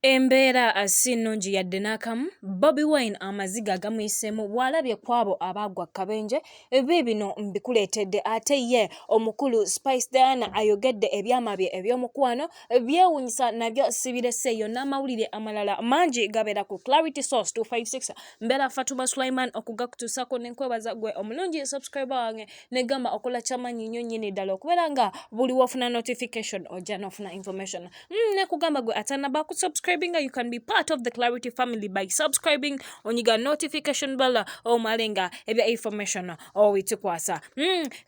Embeera sinunji yadde n'akamu. Bobi Wine amaziga agamuyisemu bw'alabye kwabo abagwa kabenje. Bibiino mbikuleetedde ate ye omukulu Spice Diana ayogedde ebyama bye eby'omukwano byewuunyisa nabyo sibireseeyo n'amawulire amalala mangi gabeera ku Clarity Source 256. Mbeera Fatuma Sulaiman okugakutuusako n'enkwebaza gwe omulungi subscriber wange negamba okola kyamanyi nnyo nnyini ddala okubeera nga buli wofuna notification ojja n'ofuna information. Nekugamba gwe atanaba ku subscribing, you can be part of the Clarity family by subscribing on your notification bell malenga ebya information owitukwasa.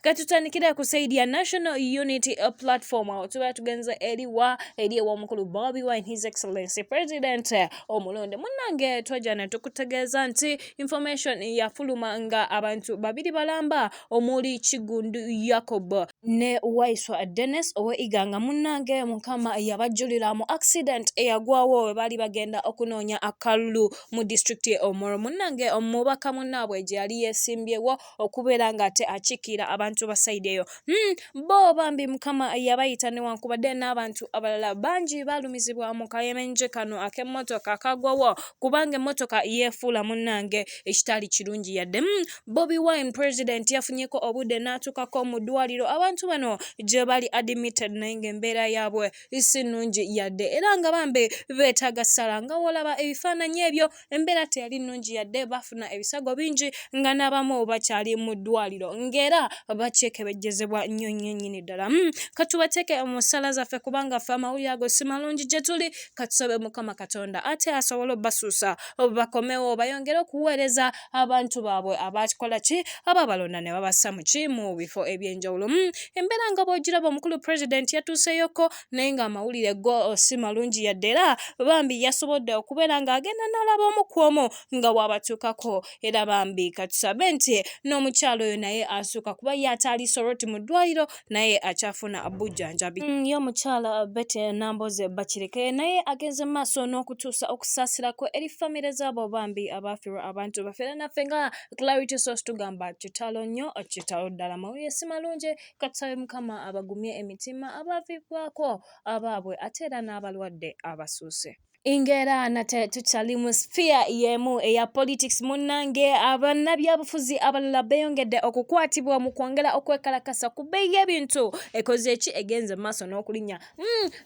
Katutandikira kusaidia National Unity Platform tuba tugenze eriwa omukulu Bobi Wine, His Excellency President omulonde munnange twajana tukutegeeza nti information yafuluma nga abantu babiri balamba omuli Kigundu Jacob ne Waiswa Dennis owe iganga munnange mukama yabajulira mu accident eyagwawo we bali bagenda okunoonya akalulu mu district ye Omoro. Munnange omubaka munnabwe gye yali yesimbyewo okubeera nga ate akikira abantu basaideyo. Bo bambi mukama yabayita newankubadde n'abantu abalala bangi balumizibwa mu kayemenje kano ak'emmotoka akagwawo kubanga emmotoka yeefuula munnange ekitali kirungi yadde. Bobi Wine president yafunyeko obudde n'atukako mu dwaliro abantu bano gye bali admitted naye ng'embeera yaabwe sinungi yadde era nga bambi beetaaga ssala nga wolaba ebifaananyi ebyo embeera teyali nnungi yadde bafuna ebisago bingi nga n'abamu bakyali mu ddwaliro ng'era bakyekebejjezebwa nnyo nnyini ddala. Katubateeke mu ssala zaffe kubanga ffe amawulire ago si malungi gye tuli. Katusabe Mukama Katonda ate asobole obbasuusa bakomewo bayongere okuweereza abantu baabwe abakola ki ababalonda ne babassa mu bifo eby'enjawulo. Embeera nga bw'ogiraba omukulu president yatuuseyoko naye ng'amawulire go si malungi yadde era bambi yasobodde okubeera ng'agenda n'alaba omu ku omu nga wabatuukako era bambi katusabe nti n'omukyalo oyo naye asooka kuba yataali soroti mu ddwaliro naye akyafuna bujjanjabi. Ye omukyala Bete Namboze Bakireke naye agenze maaso n'okutuusa okusaasirako eri famire z'abo bambi abafiirwa abantu bafeera naffe nga Clarity Source tugamba kitalo nnyo kitalo ddala mawulire si malungi. Katusabe Mukama abagumye emitima abaviibwako abaabwe ate era n'abalwadde abasuuse. Ingera nate tukyali mu sphere yemu eya politics munnange abannabyabufuzi abalala beeyongedde okukwatibwa mu kwongera okwekalakasa ku bbeeyi y'ebintu ekoze eki egenze maaso n'okulinnya.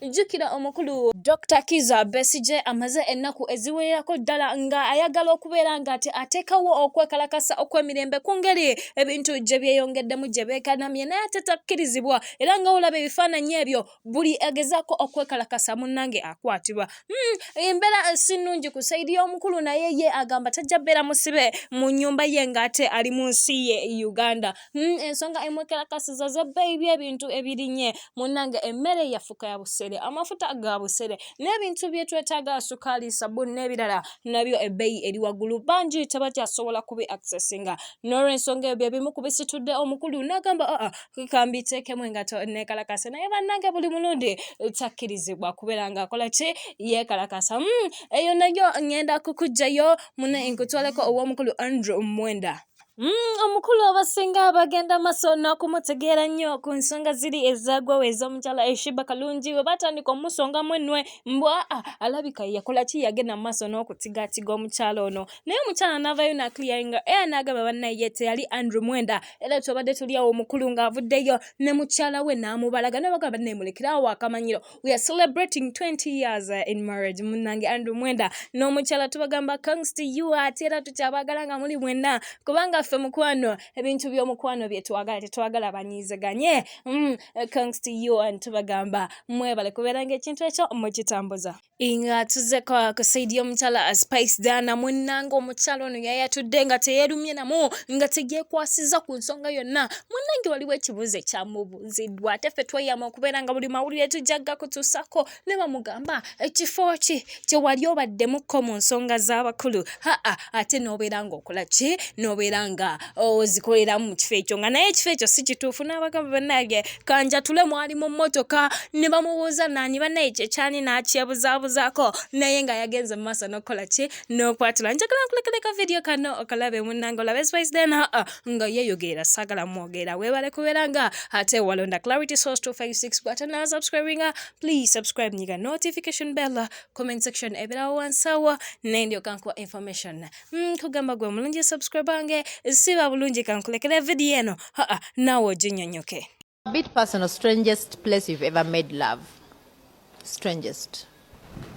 Jjukira omukulu Dr. Kizza Besigye amaze ennaku eziwererako ddala nga ayagala okubeera nga ateekawo okwekalakasa okw'emirembe ku ngeri ebintu gye byeyongeddemu gye beekanamye naye ate takkirizibwa era nga olaba ebifaananyi ebyo buli agezaako okwekalakasa munnange akwatibwa. Embeera sinungi ku saidi y'omukulu naye ye agamba tajja beera musibe mu nnyumba ye ng'ate ali mu nsi ye Uganda. Ensonga emwekalakasiza z'ebbeeyi by'ebintu ebirinnye munnange emmere yafuuka ya busere amafuta ga busere n'ebintu bye twetaaga sukaali sabbuuni n'ebirala nabyo ebbeeyi eri waggulu bangi tebakyasobola kubi accessinga n'olw'ensonga ebyo ebimu kubisitudde omukulu n'agamba kambiteekemu engato neekalakase naye bannange buli mulundi takkirizibwa kubeera ng'akola ki yeekalakasa. Eyo nayo ngenda kukuggyayo mune nkutwaleko ow'omukulu Andrew Mwenda. Omukulu abasinga bagenda maaso n'okumutegeera nnyo ku nsonga ziri ezaagwawo ez'omukyala Eshiba Kalungi we batandika omusongamu ennwe mbwa alabika yakola ki yagenda maaso n'okutigaatiga omukyala ono naye omukyala n'avaayo n'akliyaringa era n'agamba bannaye ye teyali Andrew Mwenda era tubadde tuli awo omukulu ng'avuddeyo ne mukyala we n'amubalaga ne bagamba bannaye mulekerawo akamanyiro we are celebrating 20 years in marriage. Munnange Andrew Mwenda n'omukyala tubagamba thanks to you ate era tukyabaagala nga muli mwenna kubanga ffe mukwano ebintu by'omukwano bye twagala banyiizaganye. Thanks to you and tubagamba mwebale kubeera ng'ekintu ekyo mukitambuza. Nga tuzzeko ku saidi y'omukyala Spice Diana munnange omukyala ono yayatudde nga teyeerumye namu nga teyeekwasiza ku nsonga yonna. Munnange waliwo ekibuuzo ekyamubuuziddwa ate ffe tweyama okubeera nga buli mawulire tujjagga kutuusako ne bamugamba ekifo ki kye wali obaddemukko mu nsonga z'abakulu ate n'obeera ng'okola ki n'obeera nga ozikoleramu mu kifo ekyo nga naye ekifo ekyo si kituufu n'abagamba bannange kanjatule mwali mu mmotoka ne bamubuuza naani bannaye kyekyani n'akyebuzaabuzaako naye nga yagenze mu maaso n'okukola ki n'okwatula njagala nkulekereka vidiyo kano okalabe munnange olabe Spice Dana nga yeeyogerera saagala mwogera weebale kubeera nga ate walonda Clarity Source 256 gwatana subscribing please subscribe nyiga notification bell comment section ebirawo wansawa nendio kankuwa information kugamba gwe mulungi subscribe siba bulungi kankulekera video eno nawe oginyonyoke. A bit personal, strangest place you've ever made love? Strangest?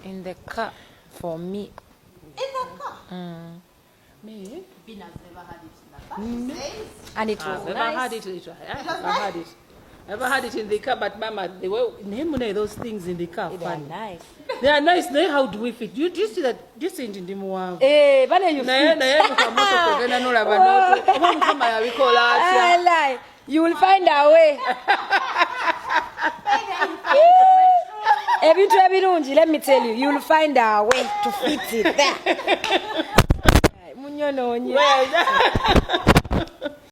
In the car, for me. In the car? Me? Been has never had it in the car. And it was nice. Never had it in the car, but Mama, they were those things in the car. They are nice. They are nice. They how do we fit? Do you see that? This ain't in the moa. Eh, but you lie. You will find a way. Let me tell you, you will find a way to fit it there.